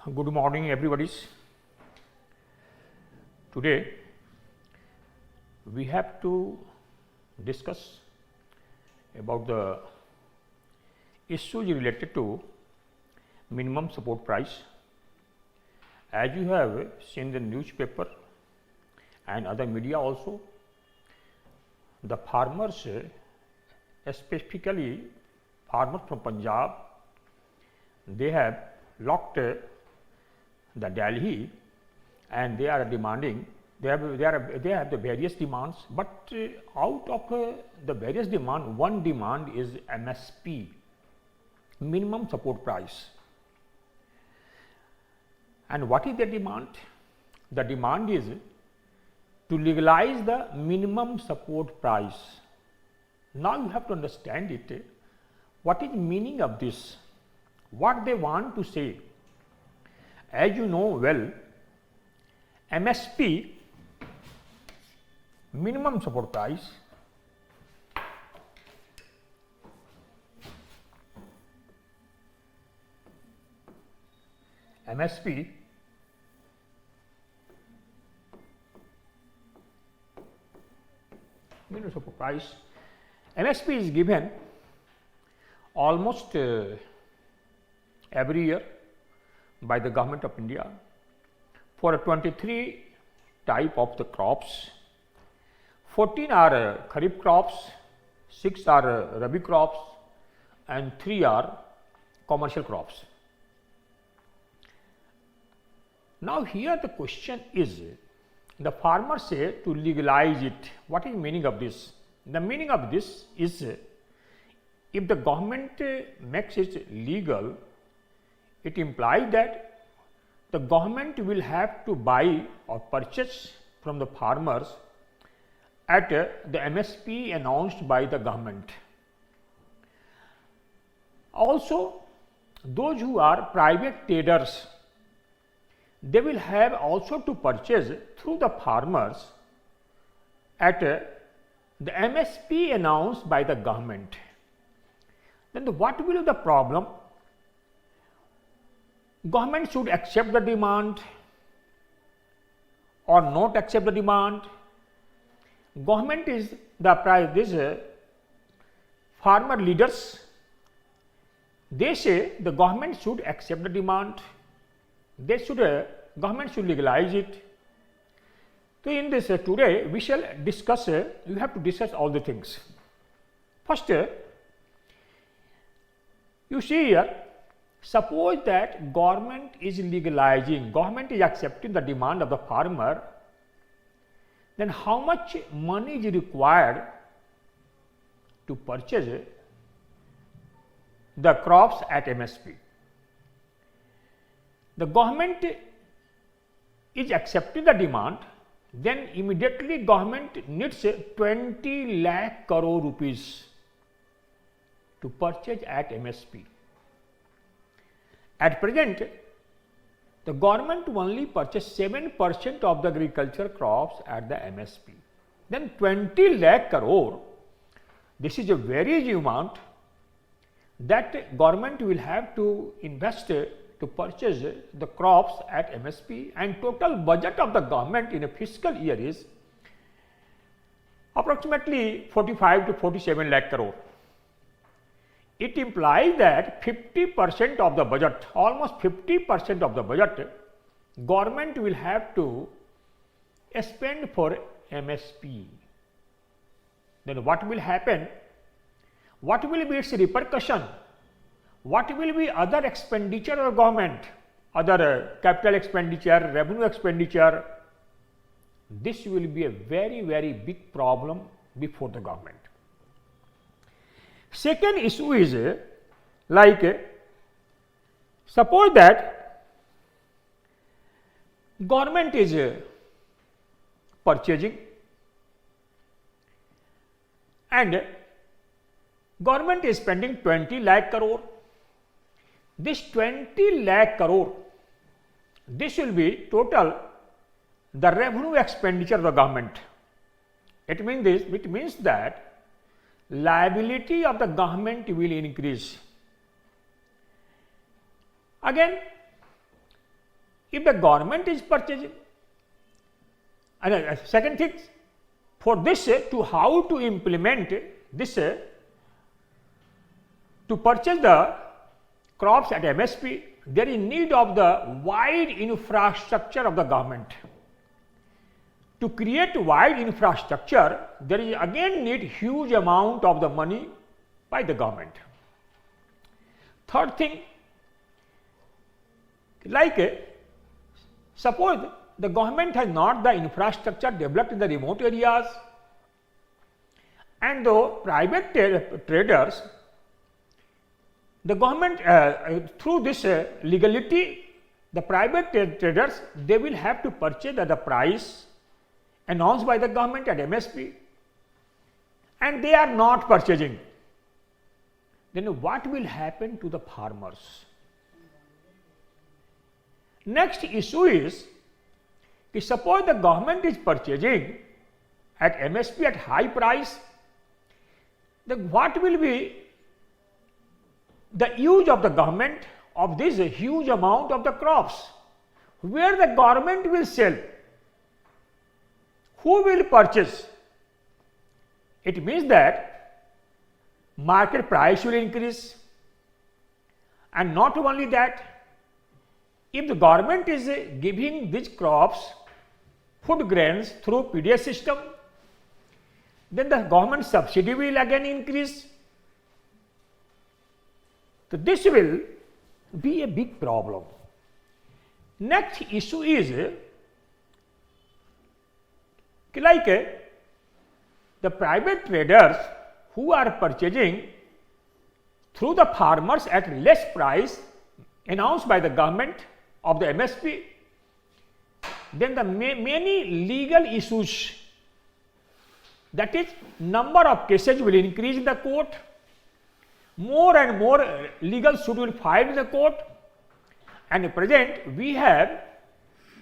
Good morning, everybody. Today we have to discuss about the issues related to minimum support price. As you have seen the newspaper and other media also, the farmers, specifically farmers from Punjab, they have locked the Delhi and they are demanding, they have the various demands, but out of the various demand, one demand is MSP, minimum support price. And what is the demand? The demand is to legalize the minimum support price. Now you have to understand it. What is meaning of this? What they want to say? As you know well, MSP, minimum support price, MSP minimum support price, MSP is given almost every year by the government of India for 23 type of the crops. 14 are kharif crops, 6 are rabi crops and 3 are commercial crops. Now here the question is, the farmers say to legalize it. What is meaning of this? The meaning of this is, if the government makes it legal, it implies that the government will have to buy or purchase from the farmers at the MSP announced by the government. Also, those who are private traders, they will have also to purchase through the farmers at the MSP announced by the government. Then what will be the problem? Government should accept the demand or not accept the demand. Government is the price, this farmer leaders, they say the government should accept the demand, they should government should legalize it. So in this today we shall discuss, you have to discuss all the things. First, you see here, suppose that government is legalizing, government is accepting the demand of the farmer, then how much money is required to purchase the crops at MSP? The government is accepting the demand, then immediately government needs 20 lakh crore rupees to purchase at MSP. At present, the government only purchase 7% of the agriculture crops at the MSP. Then 20 lakh crore, this is a very huge amount that government will have to invest to purchase the crops at MSP, and total budget of the government in a fiscal year is approximately 45 to 47 lakh crore. It implies that 50% of the budget, almost 50% of the budget, government will have to spend for MSP. Then what will happen? What will be its repercussion? What will be other expenditure of government, other capital expenditure, revenue expenditure? This will be a very, very big problem before the government. Second issue is suppose that government is purchasing and government is spending 20 lakh crore. This 20 lakh crore, this will be total the revenue expenditure of the government. It means that liability of the government will increase. Again, if the government is purchasing. And second thing, for this to how to implement this to purchase the crops at MSP, there is need of the wide infrastructure of the government. To create wide infrastructure, there is again need huge amount of the money by the government. Third thing, like suppose the government has not the infrastructure developed in the remote areas, and the private traders, the government through this legality, the private traders, they will have to purchase at the price announced by the government at MSP, and they are not purchasing. Then what will happen to the farmers? Next issue is, suppose the government is purchasing at MSP at high price, then what will be the use of the government of this huge amount of the crops? Where the government will sell? Who will purchase? It means that market price will increase, and not only that, if the government is giving these crops, food grains through PDS system, then the government subsidy will again increase. So this will be a big problem. Next issue is like the private traders who are purchasing through the farmers at less price announced by the government of the MSP, then the many legal issues, that is number of cases will increase in the court, more and more legal suit will filed in the court, and at present we have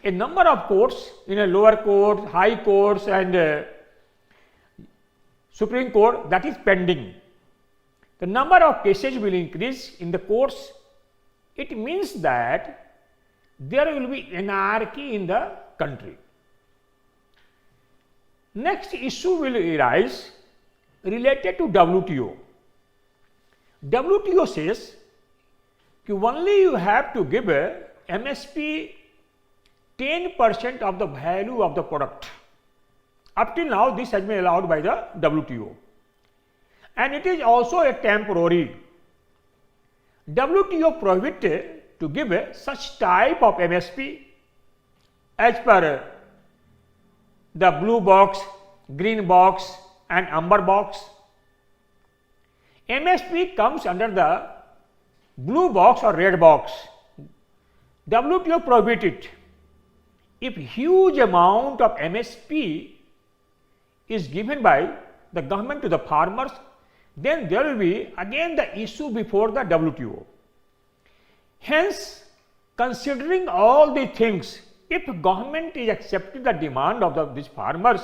a number of courts in a lower court, high courts and Supreme Court that is pending. The number of cases will increase in the courts. It means that there will be anarchy in the country. Next issue will arise related to WTO. WTO says only you have to give MSP 10% of the value of the product. Up till now this has been allowed by the WTO, and it is also a temporary. WTO prohibit to give such type of MSP as per the blue box, green box and amber box. MSP comes under the blue box or red box. WTO prohibit it. If huge amount of MSP is given by the government to the farmers, then there will be again the issue before the WTO. Hence, considering all the things, if government is accepting the demand of these farmers,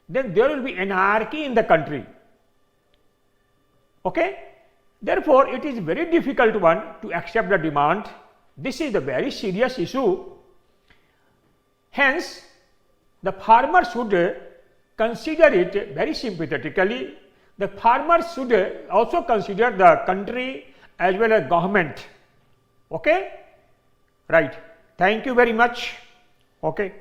then there will be anarchy in the country. Okay? Therefore, it is very difficult one to accept the demand. This is a very serious issue. Hence, the farmers should consider it very sympathetically. The farmers should also consider the country as well as government. Okay? Right. Thank you very much. Okay.